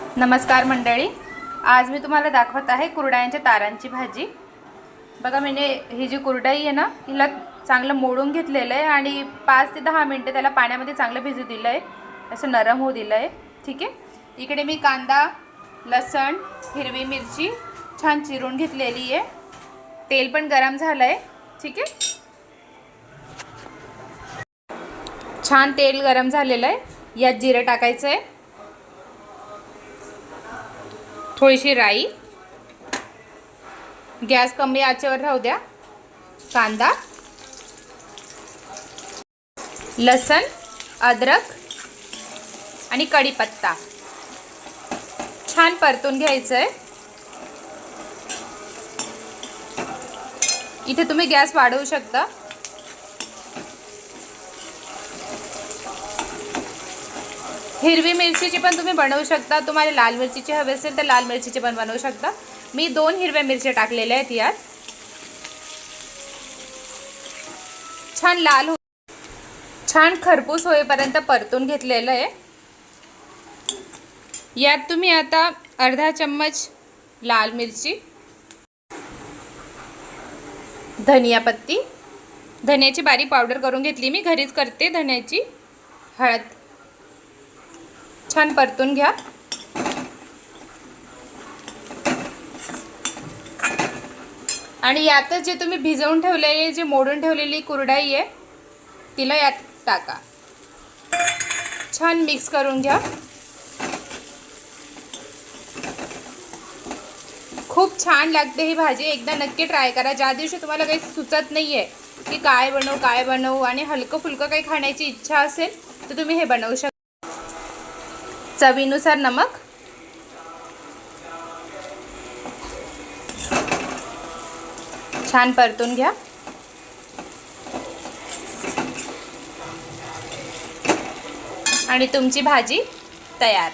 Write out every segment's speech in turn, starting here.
नमस्कार मंडळी, आज मी तुम्हाला दाखवत आहे कुरडयांच्या तारांची भाजी। बघा, मैंने ही जी कुरडई आहे ना, हिला चांगलं मोडून घेतलेलं आहे आणि 5 ते 10 मिनिटं त्याला पाण्यामध्ये चांगलं भिजू दिलं आहे, असं नरम होऊ दिलं आहे। ठीक आहे, इकडे मी कांदा, लसण, हिरवी मिरची छान चिरून घेतलेली आहे। तेल पण गरम झालं आहे। ठीक आहे, छान तेल गरम झालेलं आहे। यात जिरे टाकायचं आहे, थोडीशी राई, गॅस कमी आचेवर राहू द्या। कांदा, लसण, अद्रक आणि कढीपत्ता छान परतून घ्यायचं आहे। इथे तुम्ही गॅस वाढवू शकता। हिरवी मिरचीची पण तुम्ही बनवू शकता, तुम्हाला लाल मिरचीची हवी असेल तर लाल मिरचीची पण बनवू शकता। मी 2 हिरव्या मिरच्या टाकलेल्या आहेत यात। छान लाल छान खरपूस होईपर्यंत परतून घेतलेलं आहे। यात तुम्ही आता अर्धा चम्मच लाल मिरची, धनिया पत्ती, धन्याची बारीक पावडर करून घेतली, मी घरीच करते धन्याची, हळद छान परतून घ्या। आणि यातच जे तुम्ही भिजवून ठेवलेले, जे मोडून ठेवलेली कुरडई आहे तिला यात टाका, छान मिक्स करून घ्या। खूप छान लागते ही भाजी, एकदा नक्की ट्राय करा। ज्या दिवशी तुम्हाला काही सुचत नाहीये की काय बनवू आणि हलकं फुलकं काही खाण्याची इच्छा असेल तर तुम्ही हे बनवू शकता। चवीनुसार नमक, छान परतून घ्या आणि तुमची भाजी तयार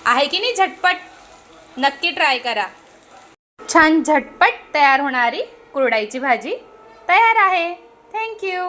आहे की नाही। झटपट नक्की ट्राय करा। छान झटपट तयार होणारी कुरडईची भाजी तयार आहे। Thank you.